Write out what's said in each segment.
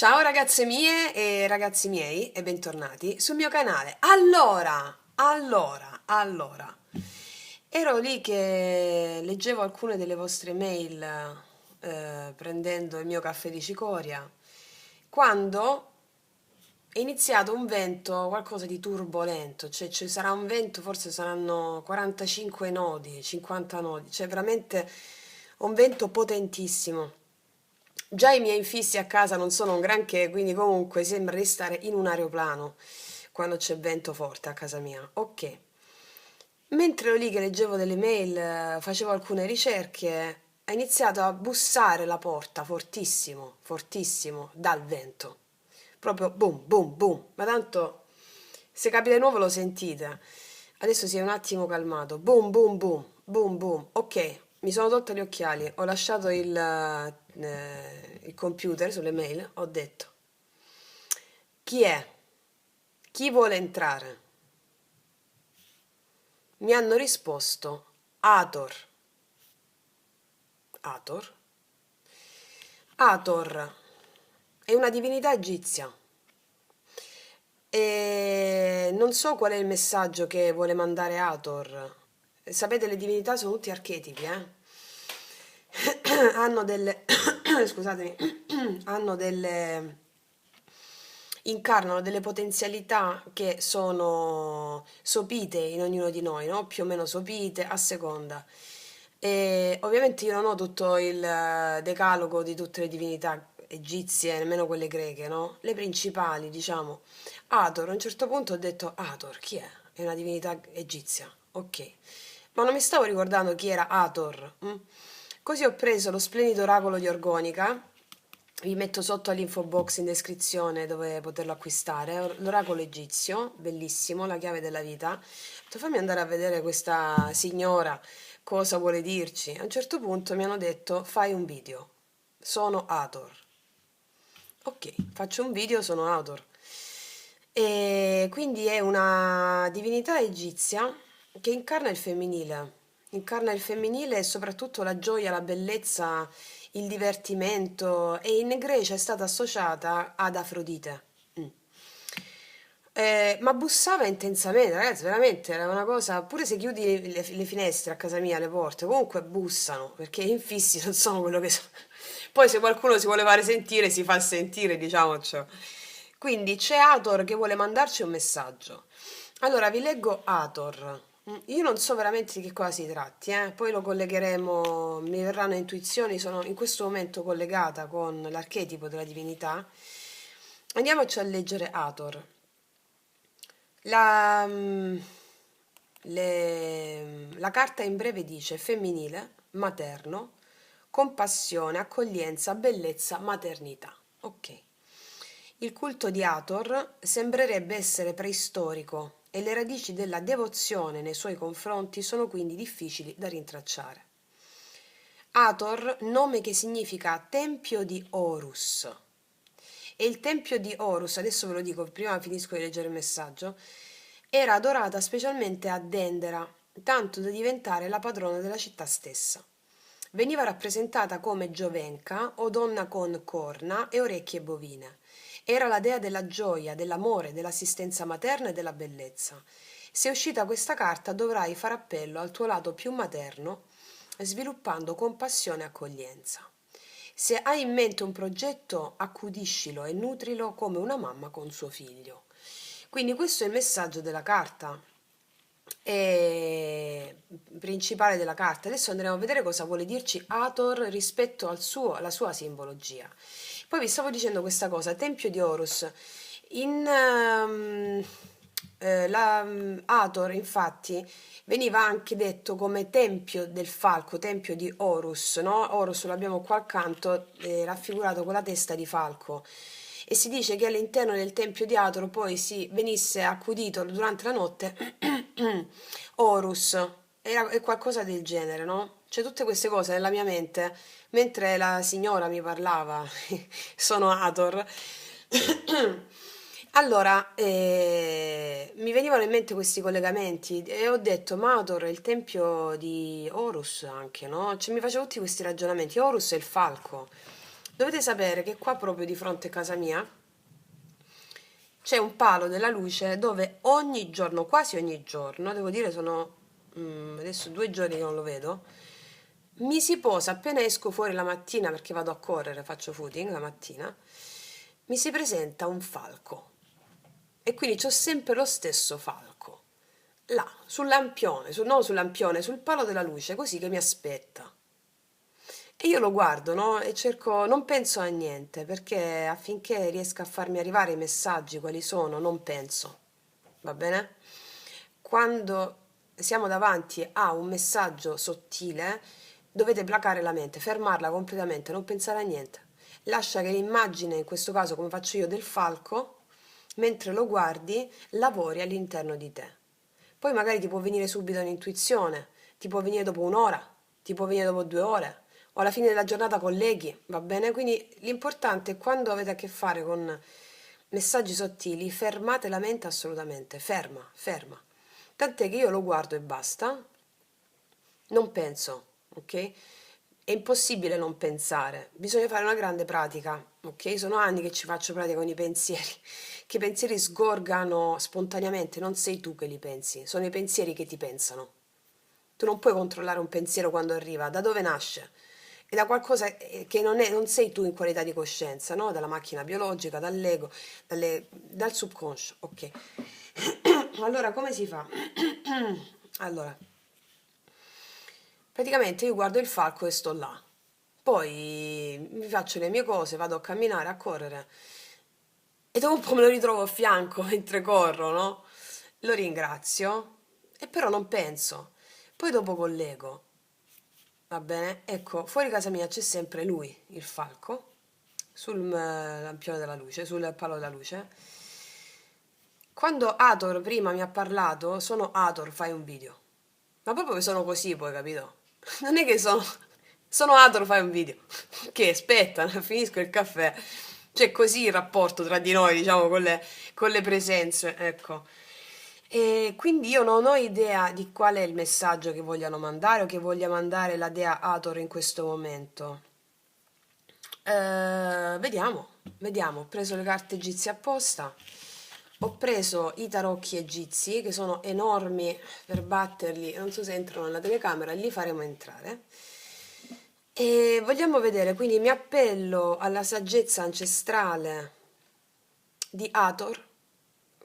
Ciao ragazze mie e ragazzi miei e bentornati sul mio canale. Allora, ero lì che leggevo alcune delle vostre mail prendendo il mio caffè di cicoria, quando è iniziato un vento, qualcosa di turbolento, cioè ci sarà un vento, forse saranno 45 nodi, 50 nodi, cioè veramente un vento potentissimo. Già i miei infissi a casa non sono un granché, quindi comunque sembra di stare in un aeroplano quando c'è vento forte a casa mia. Ok. Mentre ero lì che leggevo delle mail, facevo alcune ricerche, ha iniziato a bussare la porta fortissimo, fortissimo, dal vento. Proprio boom, boom, boom. Ma tanto se capita di nuovo lo sentite. Adesso si è un attimo calmato. Boom, boom, boom, boom, boom. Ok, mi sono tolta gli occhiali, ho lasciato il computer sulle mail, ho detto, chi è? Chi vuole entrare? Mi hanno risposto, Ator. Ator? Ator è una divinità egizia e non so qual è il messaggio che vuole mandare Ator. Sapete, le divinità sono tutti archetipi, eh? Hanno delle scusatemi, hanno delle incarnano delle potenzialità che sono sopite in ognuno di noi, no? Più o meno sopite a seconda. E ovviamente io non ho tutto il decalogo di tutte le divinità egizie, nemmeno quelle greche, no? Le principali, diciamo. Hathor, a un certo punto ho detto, Hathor, chi è? È una divinità egizia, ok. Ma non mi stavo ricordando chi era Hathor. Così ho preso lo splendido oracolo di Orgonica, vi metto sotto all'info box in descrizione dove poterlo acquistare. L'oracolo egizio, bellissimo, la chiave della vita. Ho detto, fammi andare a vedere questa signora cosa vuole dirci. A un certo punto mi hanno detto, fai un video. Sono Hathor. Ok, faccio un video, sono Hathor. E quindi è una divinità egizia che incarna il femminile e soprattutto la gioia, la bellezza, il divertimento e in Grecia è stata associata ad Afrodite. Mm. Ma bussava intensamente, ragazzi, veramente era una cosa, pure se chiudi le finestre a casa mia, le porte, comunque bussano, perché gli infissi non sono quello che sono. Poi se qualcuno si vuole fare sentire, si fa sentire, diciamocelo. Quindi c'è Ator che vuole mandarci un messaggio. Allora, vi leggo Ator. Io non so veramente di che cosa si tratti, poi lo collegheremo, mi verranno intuizioni, sono in questo momento collegata con l'archetipo della divinità. Andiamoci a leggere Ator. La, mm, la carta in breve dice femminile, materno, compassione, accoglienza, bellezza, maternità. Ok. Il culto di Hathor sembrerebbe essere preistorico e le radici della devozione nei suoi confronti sono quindi difficili da rintracciare. Hathor, nome che significa tempio di Horus. E il tempio di Horus, adesso ve lo dico, prima finisco di leggere il messaggio, era adorata specialmente a Dendera, tanto da diventare la padrona della città stessa. Veniva rappresentata come Giovenca o donna con corna e orecchie bovine. Era la dea della gioia, dell'amore, dell'assistenza materna e della bellezza. Se è uscita questa carta dovrai fare appello al tuo lato più materno, sviluppando compassione e accoglienza. Se hai in mente un progetto, accudiscilo e nutrilo come una mamma con suo figlio. Quindi questo è il messaggio della carta principale della carta. Adesso andremo a vedere cosa vuole dirci Hathor rispetto alla sua simbologia. Poi vi stavo dicendo questa cosa, Tempio di Horus. Hathor, infatti, veniva anche detto come Tempio del Falco, Tempio di Horus, no? Horus l'abbiamo qua accanto, raffigurato con la testa di falco. E si dice che all'interno del Tempio di Hathor poi si venisse accudito durante la notte Horus, è qualcosa del genere, no? C'è tutte queste cose nella mia mente, mentre la signora mi parlava, sono Hathor. Allora, mi venivano in mente questi collegamenti e ho detto, ma Hathor è il tempio di Horus anche, no? Cioè, mi facevo tutti questi ragionamenti. Horus è il falco. Dovete sapere che qua proprio di fronte a casa mia c'è un palo della luce dove ogni giorno, quasi ogni giorno, devo dire sono adesso 2 giorni che non lo vedo, mi si posa appena esco fuori la mattina perché vado a correre, faccio footing la mattina, mi si presenta un falco e quindi c'ho sempre lo stesso falco là, sul lampione, non sul lampione, sul palo della luce, così che mi aspetta. E io lo guardo, no? E cerco, non penso a niente, perché affinché riesca a farmi arrivare i messaggi, quali sono, non penso. Va bene? Quando siamo davanti a un messaggio sottile, dovete placare la mente, fermarla completamente, non pensare a niente. Lascia che l'immagine, in questo caso come faccio io, del falco, mentre lo guardi, lavori all'interno di te. Poi magari ti può venire subito un'intuizione, ti può venire dopo un'ora, ti può venire dopo 2 ore, o alla fine della giornata colleghi, va bene? Quindi l'importante è quando avete a che fare con messaggi sottili, fermate la mente assolutamente, ferma, ferma. Tant'è che io lo guardo e basta, non penso, ok? È impossibile non pensare, bisogna fare una grande pratica, ok? Sono anni che ci faccio pratica con i pensieri, che i pensieri sgorgano spontaneamente, non sei tu che li pensi, sono i pensieri che ti pensano. Tu non puoi controllare un pensiero quando arriva, da dove nasce? È da qualcosa che non sei tu in qualità di coscienza, no? Dalla macchina biologica, dall'ego, dal subconscio, ok? Allora, come si fa? Allora, praticamente io guardo il falco e sto là. Poi mi faccio le mie cose, vado a camminare, a correre. E dopo un po' me lo ritrovo a fianco mentre corro, no? Lo ringrazio e però non penso. Poi dopo collego. Va bene? Ecco, fuori casa mia c'è sempre lui, il falco, sul lampione della luce, sul palo della luce. Quando Ator prima mi ha parlato, sono Ator, fai un video. Ma proprio che sono così, poi, capito? Non è che sono... Sono Ator, fai un video. Che aspetta, finisco il caffè. C'è così il rapporto tra di noi, diciamo, con le presenze, ecco. E quindi io non ho idea di qual è il messaggio che vogliano mandare o che voglia mandare la dea Hathor in questo momento. Vediamo, vediamo. Ho preso le carte egizie apposta. Ho preso i tarocchi egizi che sono enormi per batterli. Non so se entrano nella telecamera, li faremo entrare. E vogliamo vedere, quindi mi appello alla saggezza ancestrale di Hathor.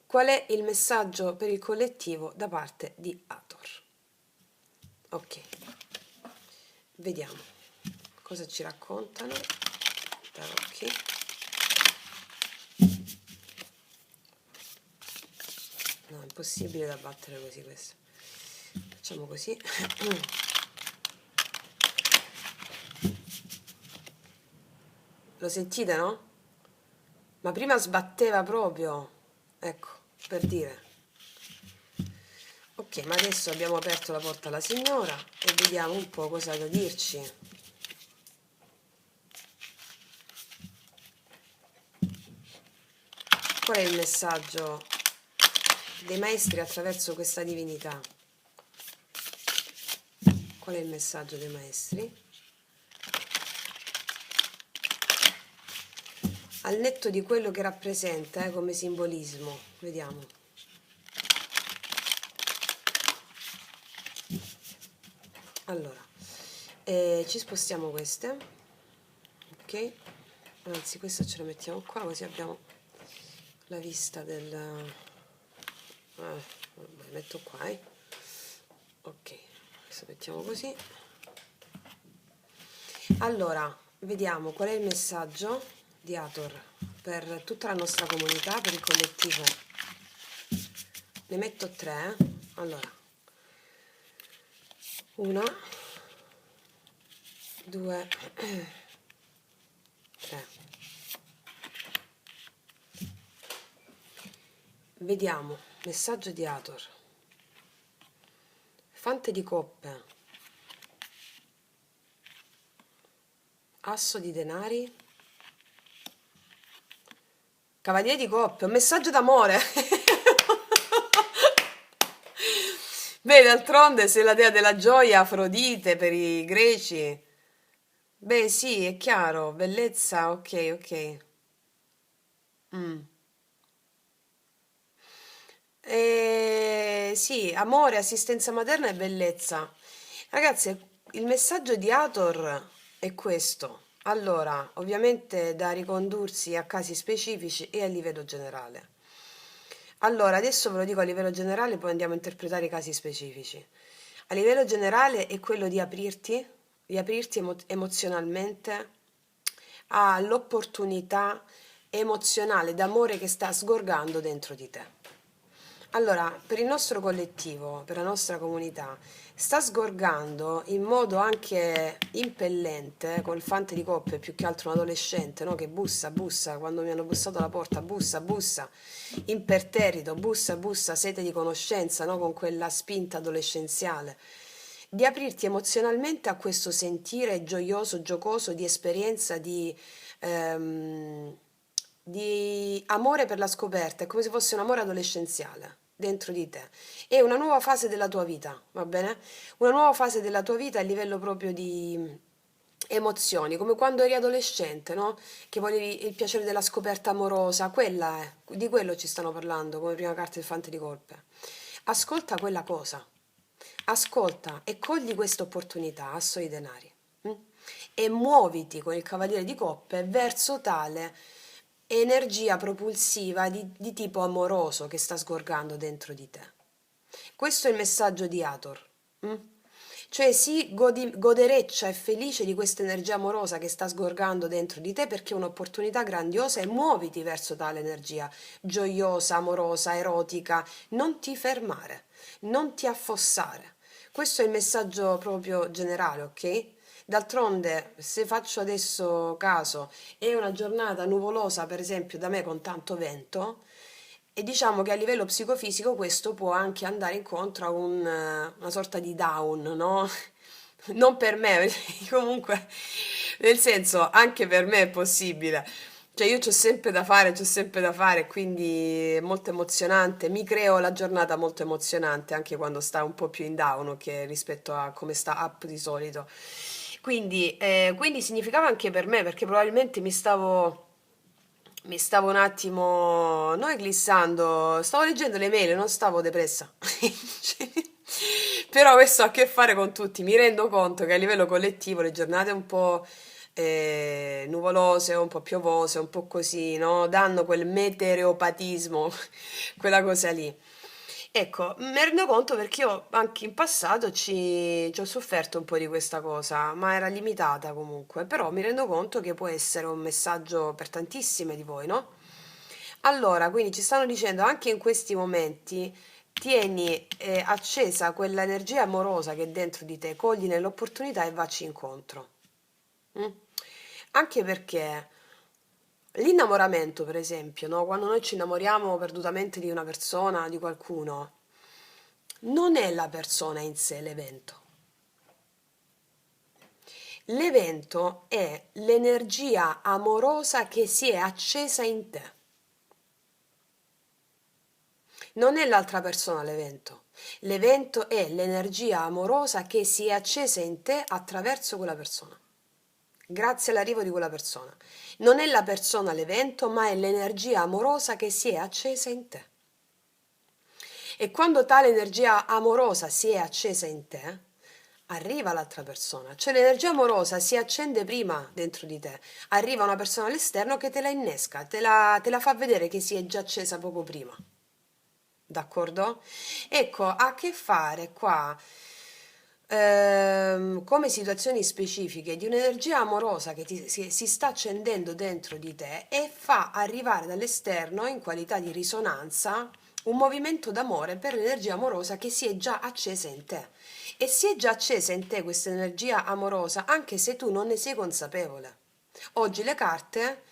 Qual è il messaggio per il collettivo da parte di Hathor? Ok, vediamo cosa ci raccontano. Tarocchi. No, è impossibile da battere così questo. Facciamo così. Lo sentite, no? Ma prima sbatteva proprio. Ecco, per dire. Ok, ma adesso abbiamo aperto la porta alla signora e vediamo un po' cosa ha da dirci. Qual è il messaggio dei maestri attraverso questa divinità? Qual è il messaggio dei maestri? Al netto di quello che rappresenta come simbolismo, vediamo. Allora, ci spostiamo queste, ok? Anzi, questa ce la mettiamo qua, così abbiamo la vista del... vabbè, metto qua, ok, questo mettiamo così. Allora, vediamo qual è il messaggio di Hathor per tutta la nostra comunità, per il collettivo. Ne metto 3, allora. 1, 2, 3. Vediamo, messaggio di Hathor. Fante di coppe. Asso di denari. Cavaliere di coppe, un messaggio d'amore. Beh, d'altronde sei la dea della gioia, Afrodite per i greci. Beh, sì, è chiaro, bellezza, ok, ok. Mm. Sì, amore, assistenza materna e bellezza. Ragazzi, il messaggio di Ator è questo. Allora, ovviamente da ricondursi a casi specifici e a livello generale. Allora, adesso ve lo dico a livello generale, poi andiamo a interpretare i casi specifici. A livello generale è quello di aprirti emozionalmente all'opportunità emozionale d'amore che sta sgorgando dentro di te. Allora, per il nostro collettivo, per la nostra comunità, sta sgorgando in modo anche impellente, col fante di coppe, più che altro un adolescente, no? Che bussa, bussa, quando mi hanno bussato alla porta, bussa, bussa, imperterrito, bussa, bussa, sete di conoscenza, no? Con quella spinta adolescenziale. Di aprirti emozionalmente a questo sentire gioioso, giocoso, di esperienza, ehm, di amore per la scoperta, è come se fosse un amore adolescenziale dentro di te. È una nuova fase della tua vita, va bene? Una nuova fase della tua vita a livello proprio di emozioni, come quando eri adolescente, no? Che volevi il piacere della scoperta amorosa, quella è, di quello ci stanno parlando come prima carta del fante di colpe. Ascolta quella cosa, ascolta e cogli questa opportunità, asso i denari, mm? E muoviti con il cavaliere di coppe verso tale energia propulsiva di tipo amoroso che sta sgorgando dentro di te. Questo è il messaggio di Hathor. Mm? Cioè sii godereccia e felice di questa energia amorosa che sta sgorgando dentro di te perché è un'opportunità grandiosa e muoviti verso tale energia gioiosa, amorosa, erotica. Non ti fermare, non ti affossare. Questo è il messaggio proprio generale, ok? D'altronde, se faccio adesso caso, è una giornata nuvolosa, per esempio, da me con tanto vento, e diciamo che a livello psicofisico questo può anche andare incontro a una sorta di down, no? Non per me, perché comunque, nel senso, anche per me è possibile. Cioè io c'ho sempre da fare, c'ho sempre da fare, quindi è molto emozionante. Mi creo la giornata molto emozionante anche quando sta un po' più in down, ok, rispetto a come sta up di solito. Quindi significava anche per me, perché probabilmente mi stavo un attimo, non glissando, stavo leggendo le mail, non stavo depressa. Però questo ha a che fare con tutti. Mi rendo conto che a livello collettivo le giornate un po' nuvolose, un po' piovose, un po' così, no? Danno quel meteoropatismo, quella cosa lì. Ecco, mi rendo conto perché io anche in passato ci ho sofferto un po' di questa cosa, ma era limitata comunque, però mi rendo conto che può essere un messaggio per tantissime di voi, no? Allora, quindi ci stanno dicendo anche in questi momenti, tieni accesa quella energia amorosa che è dentro di te, cogli nell'opportunità e vacci incontro. Mm? Anche perché l'innamoramento, per esempio, no? Quando noi ci innamoriamo perdutamente di una persona, di qualcuno, non è la persona in sé l'evento. L'evento è l'energia amorosa che si è accesa in te. Non è l'altra persona l'evento. L'evento è l'energia amorosa che si è accesa in te attraverso quella persona. Grazie all'arrivo di quella persona. Non è la persona l'evento, ma è l'energia amorosa che si è accesa in te. E quando tale energia amorosa si è accesa in te, arriva l'altra persona. Cioè l'energia amorosa si accende prima dentro di te. Arriva una persona all'esterno che te la innesca, te la fa vedere che si è già accesa poco prima. D'accordo? Ecco, ha a che fare qua come situazioni specifiche di un'energia amorosa che si sta accendendo dentro di te e fa arrivare dall'esterno in qualità di risonanza un movimento d'amore per l'energia amorosa che si è già accesa in te. E si è già accesa in te questa energia amorosa anche se tu non ne sei consapevole. Oggi le carte,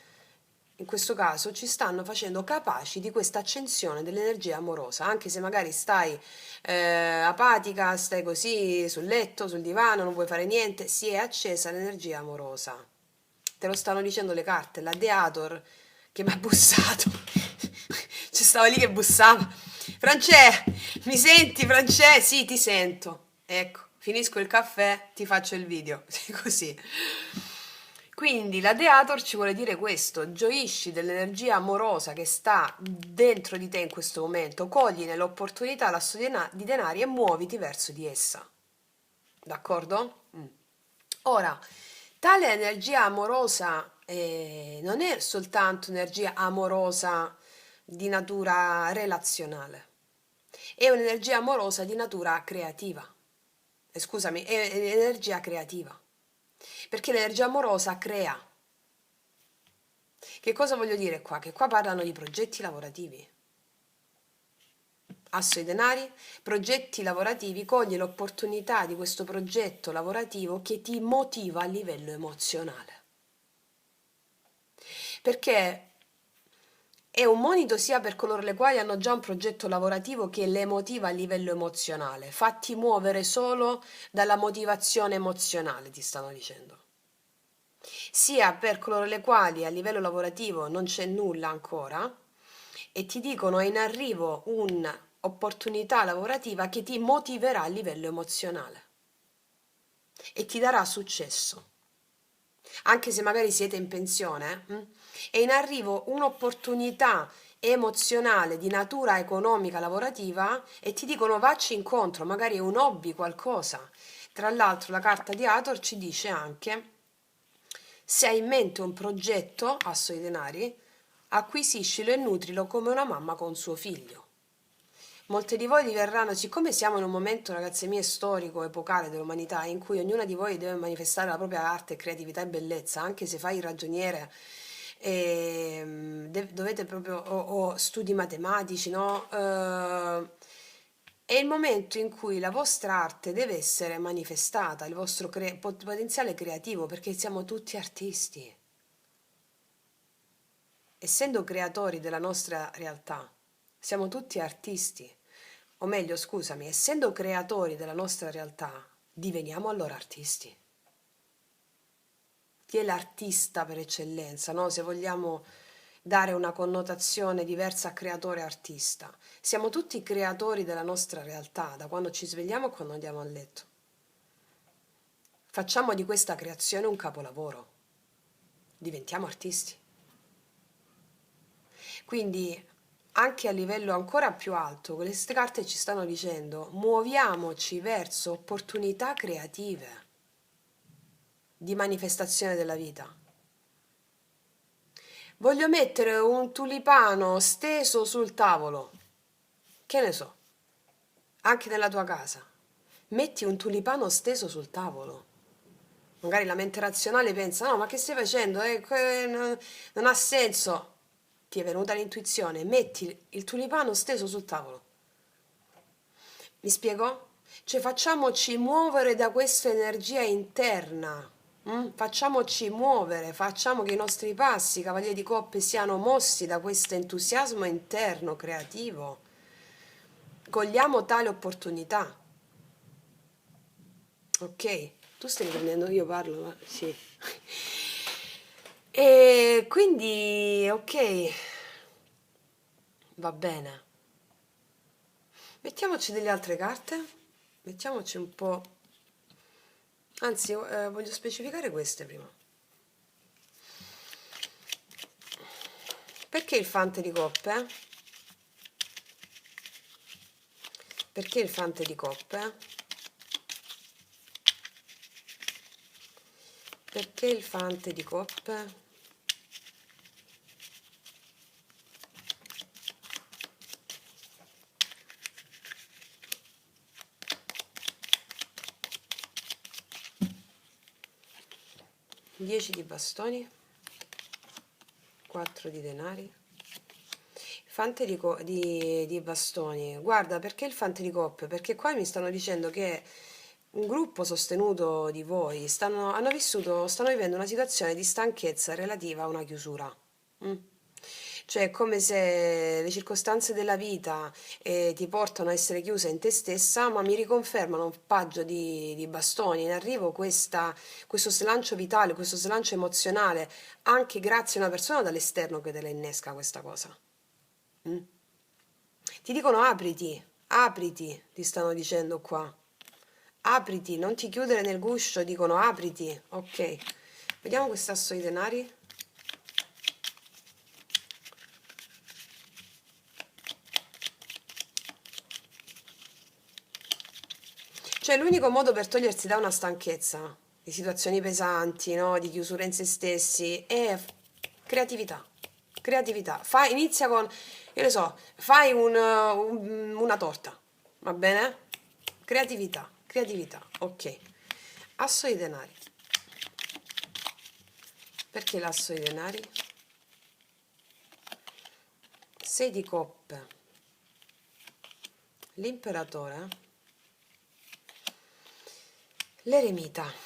in questo caso, ci stanno facendo capaci di questa accensione dell'energia amorosa, anche se magari stai apatica, stai così sul letto, sul divano, non puoi fare niente, si è accesa l'energia amorosa. Te lo stanno dicendo le carte, la Deator che mi ha bussato. Ci stava lì che bussava. Francè, mi senti, Francè? Sì, ti sento. Ecco, finisco il caffè, ti faccio il video. Così. Quindi la Deator ci vuole dire questo: gioisci dell'energia amorosa che sta dentro di te in questo momento, cogli nell'opportunità l'asso di denari e muoviti verso di essa. D'accordo? Ora, tale energia amorosa non è soltanto energia amorosa di natura relazionale, è un'energia amorosa di natura creativa. Scusami, è energia creativa, perché l'energia amorosa crea. Che cosa voglio dire qua? Che qua parlano di progetti lavorativi. Asso i denari, progetti lavorativi, cogli l'opportunità di questo progetto lavorativo che ti motiva a livello emozionale. Perché è un monito sia per coloro le quali hanno già un progetto lavorativo che le motiva a livello emozionale. Fatti muovere solo dalla motivazione emozionale, ti stanno dicendo. Sia per coloro le quali a livello lavorativo non c'è nulla ancora e ti dicono è in arrivo un'opportunità lavorativa che ti motiverà a livello emozionale e ti darà successo. Anche se magari siete in pensione, è in arrivo un'opportunità emozionale di natura economica lavorativa e ti dicono vacci incontro, magari è un hobby, qualcosa. Tra l'altro la carta di Hathor ci dice anche se hai in mente un progetto, asso di denari, acquisiscilo e nutrilo come una mamma con suo figlio. Molte di voi diverranno, siccome siamo in un momento, ragazze mie, storico, epocale dell'umanità, in cui ognuna di voi deve manifestare la propria arte, creatività e bellezza, anche se fai il ragioniere, dovete proprio, o studi matematici, no? È il momento in cui la vostra arte deve essere manifestata, il vostro potenziale creativo, perché siamo tutti artisti. Essendo creatori della nostra realtà, siamo tutti artisti. O meglio, scusami, essendo creatori della nostra realtà, diveniamo allora artisti. Chi è l'artista per eccellenza, no? Se vogliamo dare una connotazione diversa a creatore e artista. Siamo tutti creatori della nostra realtà, da quando ci svegliamo a quando andiamo a letto. Facciamo di questa creazione un capolavoro. Diventiamo artisti. Quindi anche a livello ancora più alto, queste carte ci stanno dicendo muoviamoci verso opportunità creative di manifestazione della vita. Voglio mettere un tulipano steso sul tavolo. Che ne so, anche nella tua casa. Metti un tulipano steso sul tavolo. Magari la mente razionale pensa, no, ma che stai facendo? Non ha senso. Ti è venuta l'intuizione, metti il tulipano steso sul tavolo. Mi spiego? Cioè facciamoci muovere da questa energia interna. Facciamoci muovere, facciamo che i nostri passi, cavalieri di coppe, siano mossi da questo entusiasmo interno creativo. Cogliamo tale opportunità. Ok? Tu stai prendendo, io parlo, ma sì. E quindi, ok, va bene. Mettiamoci delle altre carte. Mettiamoci un po'. Anzi, voglio specificare queste prima. Perché il fante di coppe? Perché il fante di coppe? Perché il fante di coppe? Dieci di bastoni, 4 di denari, fante di bastoni. Guarda, perché il fante di coppe? Perché qua mi stanno dicendo che un gruppo sostenuto di voi stanno vivendo una situazione di stanchezza relativa a una chiusura. Mm. Cioè, è come se le circostanze della vita ti portano a essere chiusa in te stessa, ma mi riconfermano un paio di bastoni in arrivo questo slancio vitale, questo slancio emozionale, anche grazie a una persona dall'esterno che te la innesca questa cosa. Mm? Ti dicono apriti, apriti, ti stanno dicendo qua. Apriti, non ti chiudere nel guscio, dicono apriti, ok. Vediamo quest'asso di denari. Cioè, l'unico modo per togliersi da una stanchezza, di situazioni pesanti, no? Di chiusura in se stessi, è creatività. Creatività. Inizia con, io ne so, fai una torta, va bene? Creatività, creatività, ok. Asso di denari. Perché l'asso di denari? 6 di coppe. L'imperatore. L'eremita.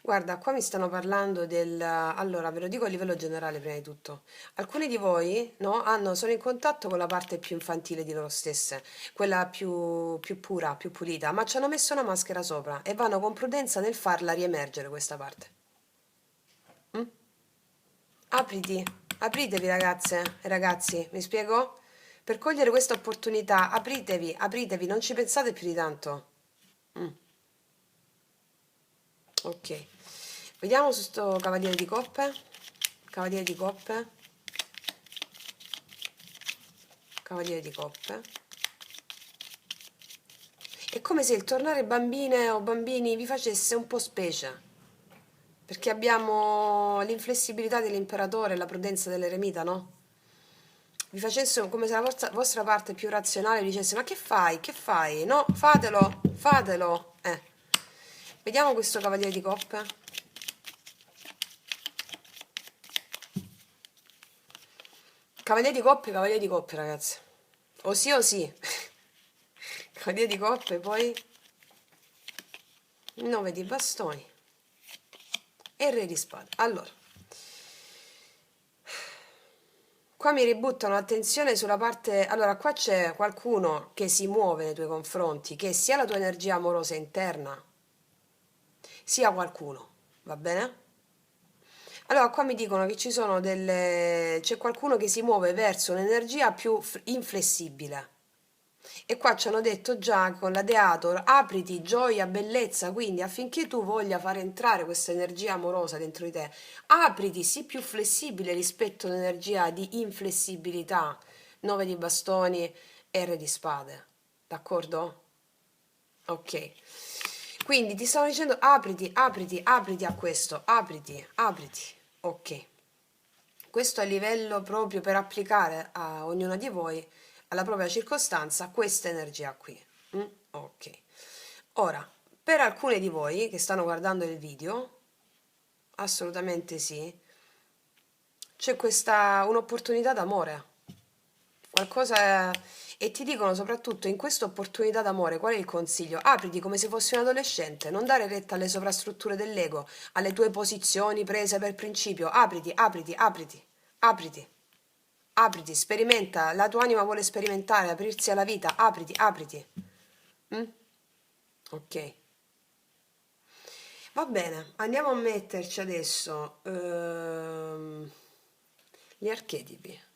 Guarda, qua mi stanno parlando del... Allora, ve lo dico a livello generale prima di tutto. Alcuni di voi, no, sono in contatto con la parte più infantile di loro stesse, quella più pura, più pulita, ma ci hanno messo una maschera sopra e vanno con prudenza nel farla riemergere questa parte. Mm? Apriti, apritevi ragazze e ragazzi, mi spiego? Per cogliere questa opportunità, apritevi, apritevi, non ci pensate più di tanto. Mm, ok. Vediamo su sto cavaliere di coppe. Cavaliere di coppe. Cavaliere di coppe. È come se il tornare bambine o bambini vi facesse un po' specie. Perché abbiamo l'inflessibilità dell'imperatore e la prudenza dell'eremita, no? Vi facesse come se la vostra parte più razionale vi dicesse: ma che fai? Che fai? No, fatelo, fatelo. Vediamo questo cavaliere di coppe. Cavaliere di coppe, ragazzi. O sì o sì. Cavaliere di coppe, poi 9 di bastoni e il re di spade. Allora, qua mi ributtano attenzione sulla parte... Allora, qua c'è qualcuno che si muove nei tuoi confronti, che sia la tua energia amorosa interna, sia qualcuno, va bene? Allora, qua mi dicono che ci sono delle... c'è qualcuno che si muove verso un'energia più inflessibile. E qua ci hanno detto già con la Deator, apriti, gioia, bellezza, quindi affinché tu voglia far entrare questa energia amorosa dentro di te, apriti, sii più flessibile rispetto all'energia di inflessibilità, 9 di bastoni e re di spade. D'accordo? Ok. Quindi ti stavo dicendo apriti, apriti, apriti a questo, apriti, apriti. Ok. Questo a livello proprio per applicare a ognuna di voi, alla propria circostanza, questa energia qui. Ok. Ora, per alcune di voi che stanno guardando il video, assolutamente sì, c'è questa un'opportunità d'amore. Qualcosa... E ti dicono soprattutto in questa opportunità d'amore, qual è il consiglio? Apriti come se fossi un adolescente, non dare retta alle sovrastrutture dell'ego, alle tue posizioni prese per principio. Apriti, apriti, apriti, apriti, apriti, sperimenta, la tua anima vuole sperimentare, aprirsi alla vita, apriti, apriti. Mm? Ok. Va bene, andiamo a metterci adesso gli archetipi.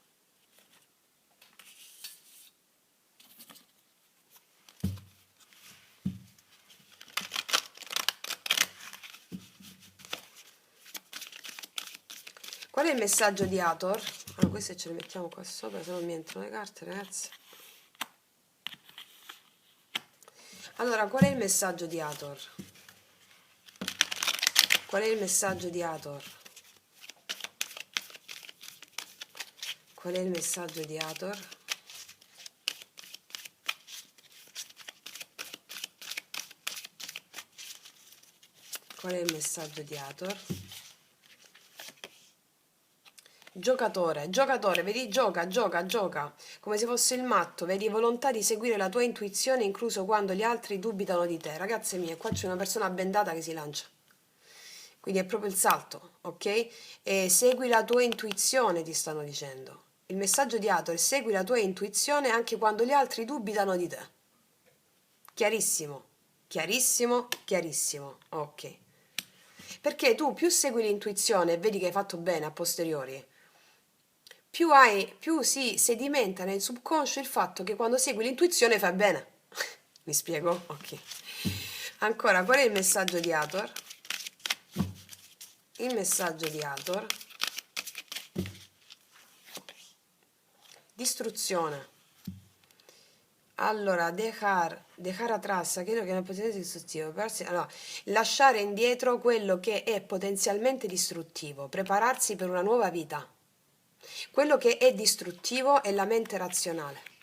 Qual è il messaggio di Hathor? Ah, queste ce le mettiamo qua sopra, se non mi entrano le carte, ragazzi. Allora, qual è il messaggio di Hathor? Qual è il messaggio di Hathor? Qual è il messaggio di Hathor? Qual è il messaggio di Hathor? Giocatore, giocatore, vedi, gioca, gioca, gioca, come se fosse il matto, vedi volontà di seguire la tua intuizione, incluso quando gli altri dubitano di te. Ragazze mie, qua c'è una persona bendata che si lancia. Quindi è proprio il salto, ok? E segui la tua intuizione, ti stanno dicendo. Il messaggio di Hathor è segui la tua intuizione anche quando gli altri dubitano di te. Chiarissimo, chiarissimo, chiarissimo, ok. Perché tu più segui l'intuizione e vedi che hai fatto bene a posteriori, più si sedimenta nel subconscio il fatto che quando segui l'intuizione fai bene. Mi spiego? Ok. Ancora, qual è il messaggio di Hathor? Il messaggio di Hathor: distruzione. Allora, dejar atrás aquello che non è potenzialmente distruttivo. Allora, lasciare indietro quello che è potenzialmente distruttivo, prepararsi per una nuova vita. Quello che è distruttivo è la mente razionale.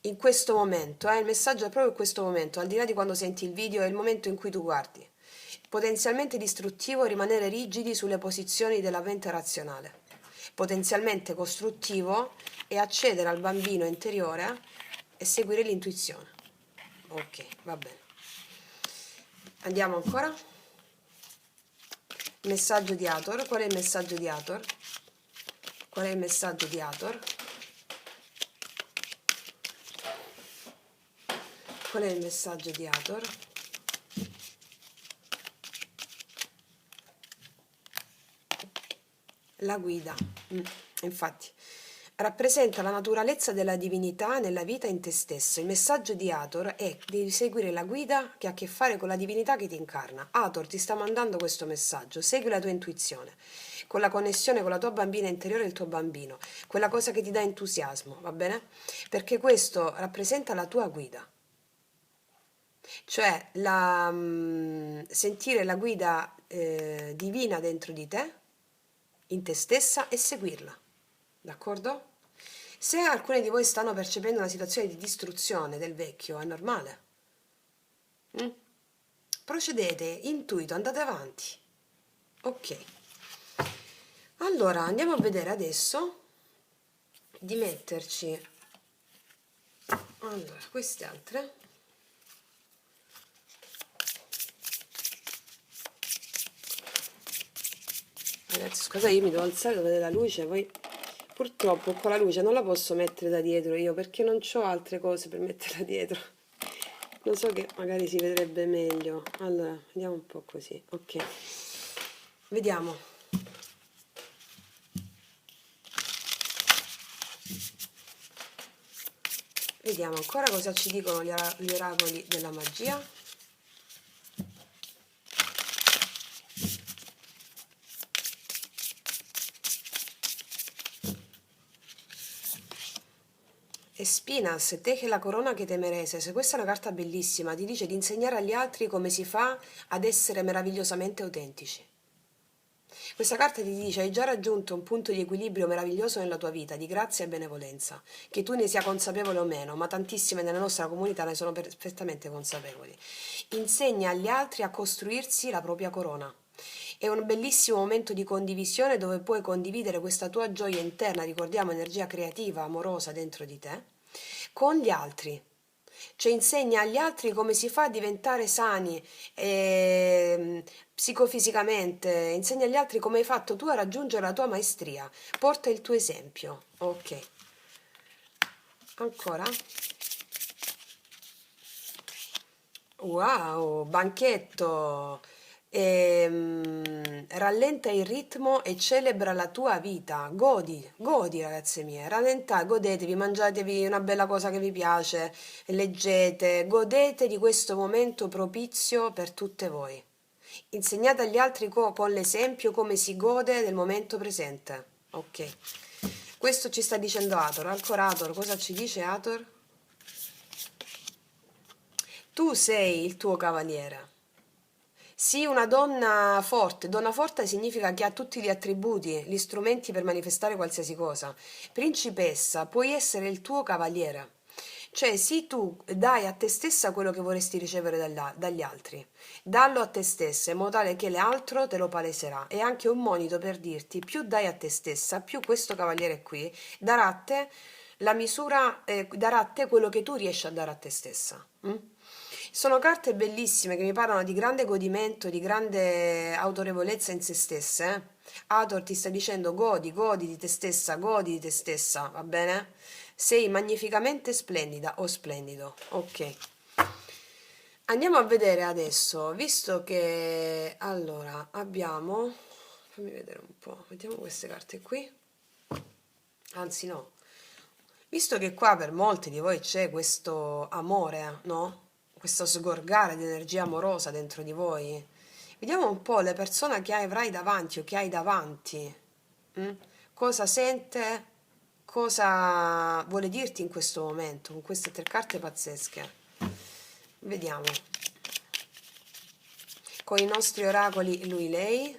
In questo momento, il messaggio è proprio in questo momento, al di là di quando senti il video, è il momento in cui tu guardi. Potenzialmente distruttivo rimanere rigidi sulle posizioni della mente razionale. Potenzialmente costruttivo è accedere al bambino interiore e seguire l'intuizione. Ok, va bene. Andiamo ancora. Messaggio di Hathor. Qual è il messaggio di Hathor? Qual è il messaggio di Hathor? Qual è il messaggio di Hathor? La guida. Infatti, rappresenta la naturalezza della divinità nella vita in te stesso. Il messaggio di Hathor è di seguire la guida che ha a che fare con la divinità che ti incarna. Hathor ti sta mandando questo messaggio. Segui la tua intuizione, con la connessione con la tua bambina interiore e il tuo bambino, quella cosa che ti dà entusiasmo, va bene? Perché questo rappresenta la tua guida. Cioè sentire la guida divina dentro di te, in te stessa, e seguirla, d'accordo? Se alcuni di voi stanno percependo una situazione di distruzione del vecchio, è normale. Mm? Procedete, intuito, andate avanti. Ok. Allora, andiamo a vedere adesso di metterci, allora, queste altre. Ragazzi, scusa, io mi devo alzare dove vedere la luce, poi purtroppo qua la luce non la posso mettere da dietro io perché non ho altre cose per metterla dietro. Lo so che magari si vedrebbe meglio. Allora, vediamo un po' così. Ok, vediamo. Vediamo ancora cosa ci dicono gli oracoli della magia. Espinas, teje la corona che te mereces. Questa è una carta bellissima, ti dice di insegnare agli altri come si fa ad essere meravigliosamente autentici. Questa carta ti dice hai già raggiunto un punto di equilibrio meraviglioso nella tua vita, di grazia e benevolenza, che tu ne sia consapevole o meno, ma tantissime nella nostra comunità ne sono perfettamente consapevoli. Insegna agli altri a costruirsi la propria corona. È un bellissimo momento di condivisione dove puoi condividere questa tua gioia interna, ricordiamo energia creativa, amorosa dentro di te, con gli altri. Cioè insegna agli altri come si fa a diventare sani psicofisicamente, insegna agli altri come hai fatto tu a raggiungere la tua maestria. Porta il tuo esempio. Ok. Ancora? Wow, banchetto. Rallenta il ritmo e celebra la tua vita. Godi, godi, ragazze mie. Rallenta, godetevi, mangiatevi una bella cosa che vi piace, leggete, godete di questo momento propizio per tutte voi. Insegnate agli altri con l'esempio come si gode del momento presente. Ok. Questo ci sta dicendo Hathor. Ancora Hathor, cosa ci dice Hathor? Tu sei il tuo cavaliere. Sii una donna forte. Donna forte significa che ha tutti gli attributi, gli strumenti per manifestare qualsiasi cosa. Principessa, puoi essere il tuo cavaliere. Cioè, sì, tu dai a te stessa quello che vorresti ricevere dagli altri. Dallo a te stessa in modo tale che l'altro te lo paleserà. È anche un monito per dirti, più dai a te stessa, più questo cavaliere qui darà a te la misura, darà a te quello che tu riesci a dare a te stessa. Sono carte bellissime che mi parlano di grande godimento, di grande autorevolezza in se stesse. Hathor ti sta dicendo godi, godi di te stessa, va bene? Sei magnificamente splendida o splendido. Ok. Andiamo a vedere adesso, visto che allora abbiamo, fammi vedere un po', vediamo queste carte qui. Anzi, no, visto che qua per molti di voi c'è questo amore, no? questo sgorgare di energia amorosa dentro di voi. Vediamo un po' le persone che avrai davanti o che hai davanti. mm? Cosa sente, cosa vuole dirti in questo momento, con queste tre carte pazzesche. Vediamo. Con i nostri oracoli lui-lei.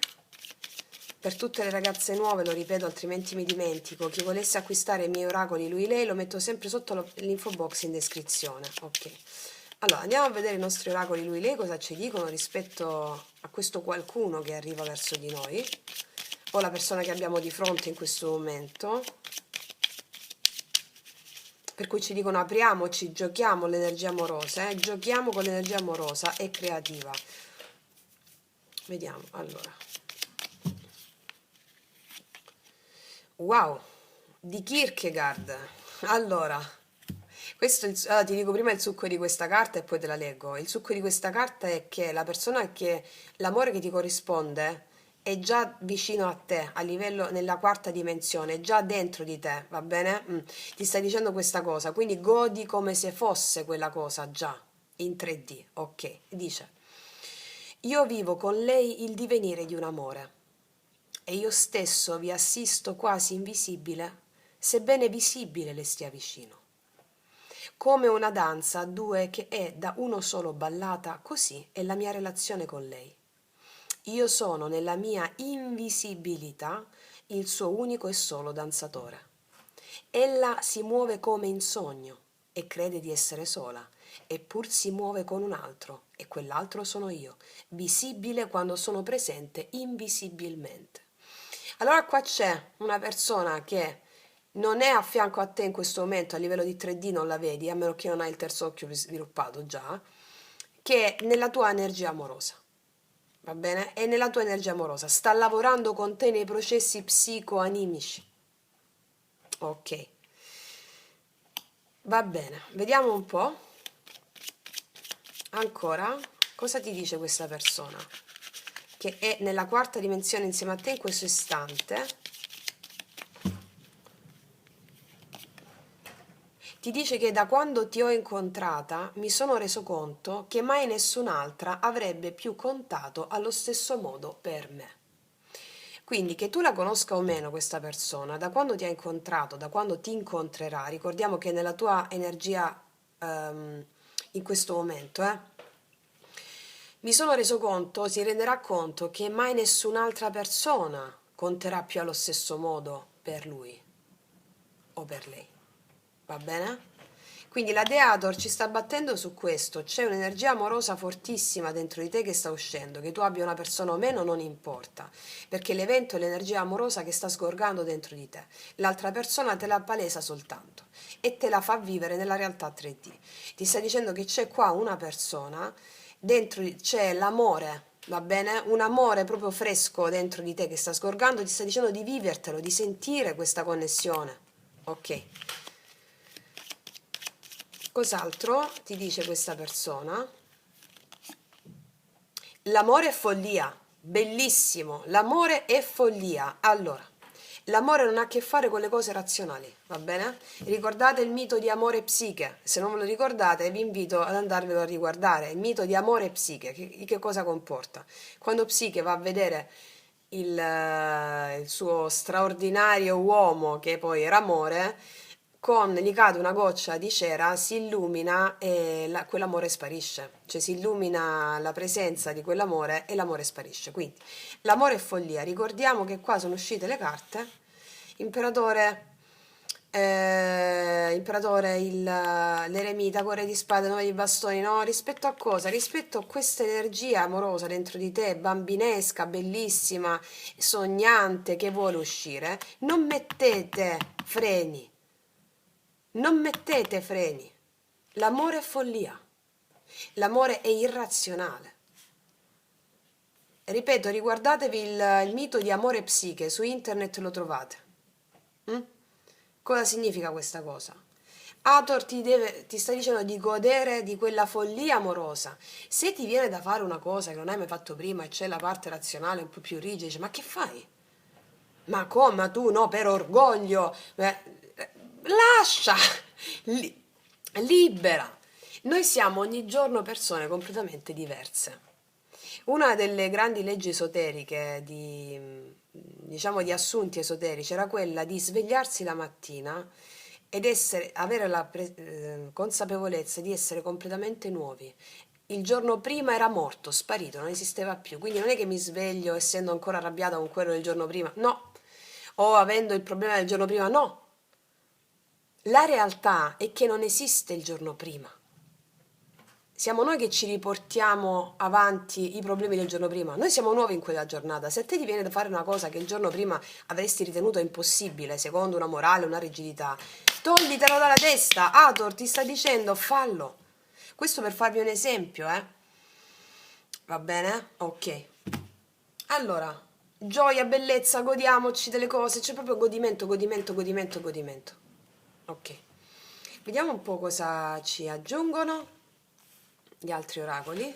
Per tutte le ragazze nuove, lo ripeto altrimenti mi dimentico, chi volesse acquistare i miei oracoli lui-lei lo metto sempre sotto l'info box in descrizione. Ok. Allora, andiamo a vedere i nostri oracoli lui-lei cosa ci dicono rispetto a questo qualcuno che arriva verso di noi, o la persona che abbiamo di fronte in questo momento. Per cui ci dicono apriamoci, giochiamo l'energia amorosa, giochiamo con l'energia amorosa e creativa. Vediamo, allora. Wow, di Kierkegaard. Allora, ti dico prima il succo di questa carta e poi te la leggo. Il succo di questa carta è che la persona che l'amore che ti corrisponde è già vicino a te, a livello nella quarta dimensione, è già dentro di te, va bene? Ti sta dicendo questa cosa, quindi godi come se fosse quella cosa già in 3D, ok? Dice, io vivo con lei il divenire di un amore e io stesso vi assisto quasi invisibile, sebbene visibile le stia vicino. Come una danza a due che è da uno solo ballata, così è la mia relazione con lei. Io sono nella mia invisibilità il suo unico e solo danzatore. Ella si muove come in sogno e crede di essere sola, eppur si muove con un altro, e quell'altro sono io, visibile quando sono presente invisibilmente. Allora qua c'è una persona che non è a fianco a te in questo momento, a livello di 3D non la vedi, a meno che non hai il terzo occhio sviluppato già, che è nella tua energia amorosa, va bene? È nella tua energia amorosa, sta lavorando con te nei processi psicoanimici. Ok, va bene, vediamo un po'. Ancora, cosa ti dice questa persona? Che è nella quarta dimensione insieme a te in questo istante. Ti dice che da quando ti ho incontrata mi sono reso conto che mai nessun'altra avrebbe più contato allo stesso modo per me. Quindi che tu la conosca o meno questa persona, da quando ti ha incontrato, da quando ti incontrerà, ricordiamo che nella tua energia in questo momento, mi sono reso conto, si renderà conto che mai nessun'altra persona conterà più allo stesso modo per lui o per lei. Va bene? Quindi la Deator ci sta battendo su questo, c'è un'energia amorosa fortissima dentro di te che sta uscendo, che tu abbia una persona o meno non importa, perché l'evento è l'energia amorosa che sta sgorgando dentro di te, l'altra persona te la palesa soltanto e te la fa vivere nella realtà 3D. Ti sta dicendo che c'è qua una persona, dentro c'è l'amore, va bene? Un amore proprio fresco dentro di te che sta sgorgando, ti sta dicendo di vivertelo, di sentire questa connessione, ok? Cos'altro ti dice questa persona? L'amore è follia, bellissimo, l'amore è follia. Allora, l'amore non ha a che fare con le cose razionali, va bene? Ricordate il mito di amore e psiche, se non ve lo ricordate vi invito ad andarvelo a riguardare, il mito di amore e psiche, che cosa comporta? Quando Psiche va a vedere il suo straordinario uomo, che poi era amore, gli cade una goccia di cera, si illumina e quell'amore sparisce, cioè si illumina la presenza di quell'amore e l'amore sparisce. Quindi l'amore è follia. Ricordiamo che qua sono uscite le carte, imperatore, l'eremita, cuore di spade, 9 di bastoni, no? Rispetto a cosa? Rispetto a questa energia amorosa dentro di te, bambinesca, bellissima, sognante, che vuole uscire, non mettete freni. Non mettete freni. L'amore è follia. L'amore è irrazionale. Ripeto, riguardatevi il mito di amore e psiche, su internet lo trovate. Cosa significa questa cosa? Hathor ti sta dicendo di godere di quella follia amorosa. Se ti viene da fare una cosa che non hai mai fatto prima e c'è la parte razionale un po' più rigia, dici, ma che fai? Ma come? Ma tu no, per orgoglio. Lascia, libera. Noi siamo ogni giorno persone completamente diverse. Una delle grandi leggi esoteriche, diciamo di assunti esoterici, era quella di svegliarsi la mattina ed avere la consapevolezza di essere completamente nuovi. Il giorno prima era morto, sparito, non esisteva più. Quindi non è che mi sveglio essendo ancora arrabbiata con quello del giorno prima, no. O avendo il problema del giorno prima, no. La realtà è che non esiste il giorno prima. Siamo noi che ci riportiamo avanti i problemi del giorno prima. Noi siamo nuovi in quella giornata. Se a te ti viene da fare una cosa che il giorno prima avresti ritenuto impossibile, secondo una morale, una rigidità, toglitela dalla testa. Ator ti sta dicendo fallo. Questo per farvi un esempio, eh? Va bene? Ok. Allora, gioia, bellezza, godiamoci delle cose. C'è proprio godimento, godimento, godimento, godimento. Ok. Vediamo un po' cosa ci aggiungono gli altri oracoli.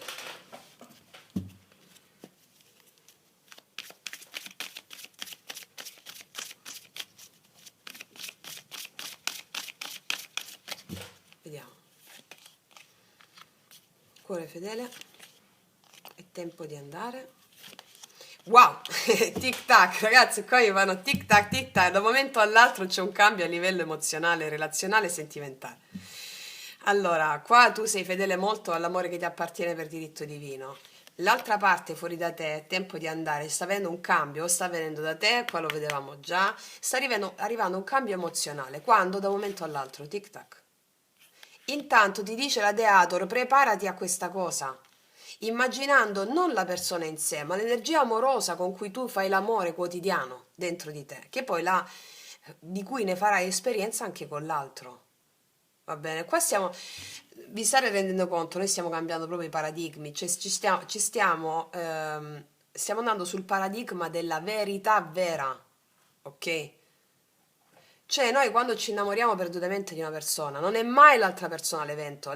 Vediamo. Cuore fedele. È tempo di andare. Wow, tic tac, ragazzi, qua mi fanno tic tac, da un momento all'altro c'è un cambio a livello emozionale, relazionale e sentimentale. Allora, qua tu sei fedele molto all'amore che ti appartiene per diritto divino. L'altra parte fuori da te, è tempo di andare, sta avendo un cambio, o sta venendo da te, qua lo vedevamo già, sta arrivando un cambio emozionale, quando da un momento all'altro, tic tac. Intanto ti dice la Deator, preparati a questa cosa, immaginando non la persona in sé, ma l'energia amorosa con cui tu fai l'amore quotidiano dentro di te, che poi di cui ne farai esperienza anche con l'altro. Va bene, qua vi state rendendo conto, noi stiamo cambiando proprio i paradigmi, cioè stiamo andando sul paradigma della verità vera, ok? Cioè, noi quando ci innamoriamo perdutamente di una persona, non è mai l'altra persona l'evento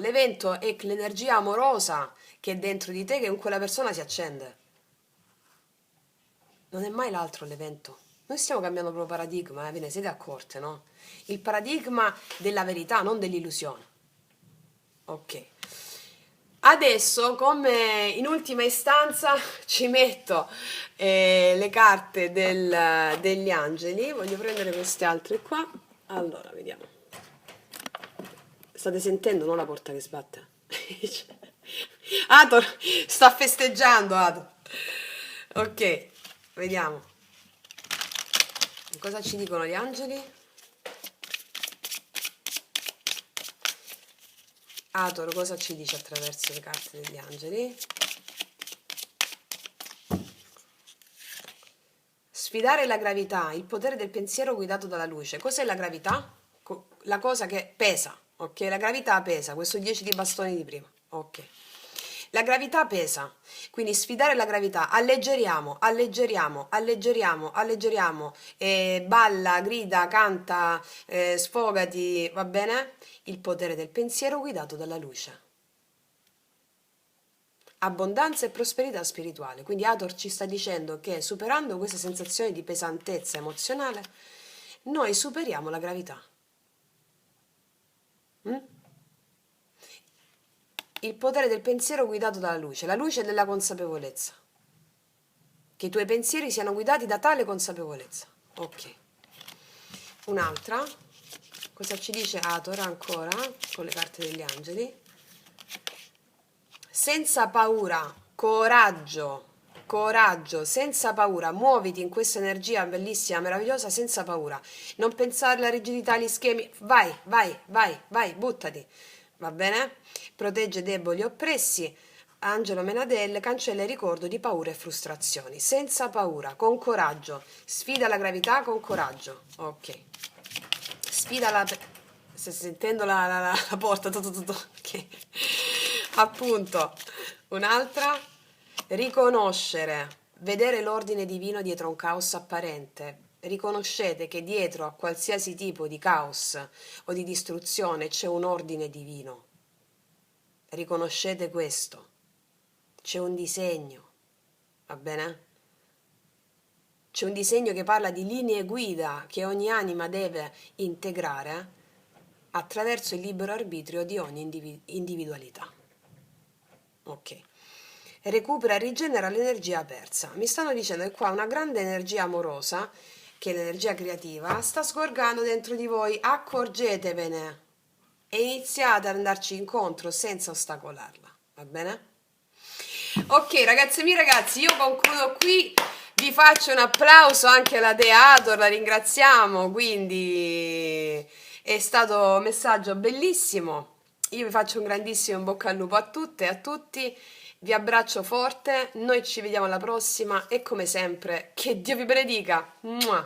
è l'energia amorosa che è dentro di te che con quella persona si accende. Non è mai l'altro l'evento. Noi stiamo cambiando proprio paradigma, ve ne siete accorte, no? Il paradigma della verità, non dell'illusione. Ok. Adesso, come in ultima istanza, ci metto le carte degli angeli. Voglio prendere queste altre qua. Allora, vediamo. State sentendo, no? La porta che sbatte. Ator sta festeggiando, Ator. Ok, vediamo. Cosa ci dicono gli angeli? Ator, cosa ci dice attraverso le carte degli angeli? Sfidare la gravità, il potere del pensiero guidato dalla luce. Cos'è la gravità? La cosa che pesa, ok? La gravità pesa, questo 10 di bastoni di prima, ok. La gravità pesa, quindi sfidare la gravità, alleggeriamo, alleggeriamo, alleggeriamo, alleggeriamo, balla, grida, canta, sfogati, va bene? Il potere del pensiero guidato dalla luce. Abbondanza e prosperità spirituale. Quindi Ador ci sta dicendo che superando queste sensazioni di pesantezza emozionale, noi superiamo la gravità. Mm? Il potere del pensiero guidato dalla luce, la luce della consapevolezza. Che i tuoi pensieri siano guidati da tale consapevolezza. Ok. Un'altra. Cosa ci dice Ator ancora con le carte degli angeli? Senza paura, coraggio, coraggio, senza paura, muoviti in questa energia bellissima, meravigliosa, senza paura. Non pensare alla rigidità, agli schemi, vai, vai, vai, vai, buttati. Va bene? Protegge deboli e oppressi. Angelo Menadel cancella il ricordo di paure e frustrazioni. Senza paura, con coraggio. Sfida la gravità con coraggio. Ok. Sfida la... Stai sentendo la porta? Ok. Appunto. Un'altra. Riconoscere. Vedere l'ordine divino dietro un caos apparente. Riconoscete che dietro a qualsiasi tipo di caos o di distruzione c'è un ordine divino. Riconoscete questo. C'è un disegno. Va bene? C'è un disegno che parla di linee guida che ogni anima deve integrare attraverso il libero arbitrio di ogni individualità. Ok. Recupera e rigenera l'energia persa. Mi stanno dicendo che qua una grande energia amorosa, che è l'energia creativa, sta sgorgando dentro di voi. Accorgetevene e iniziate ad andarci incontro senza ostacolarla. Va bene? Ok, ragazzi miei ragazzi, io concludo qui. Vi faccio un applauso anche alla Teator, la ringraziamo. Quindi è stato un messaggio bellissimo. Io vi faccio un grandissimo in bocca al lupo a tutte e a tutti. Vi abbraccio forte. Noi ci vediamo alla prossima e come sempre, che Dio vi benedica. Mua.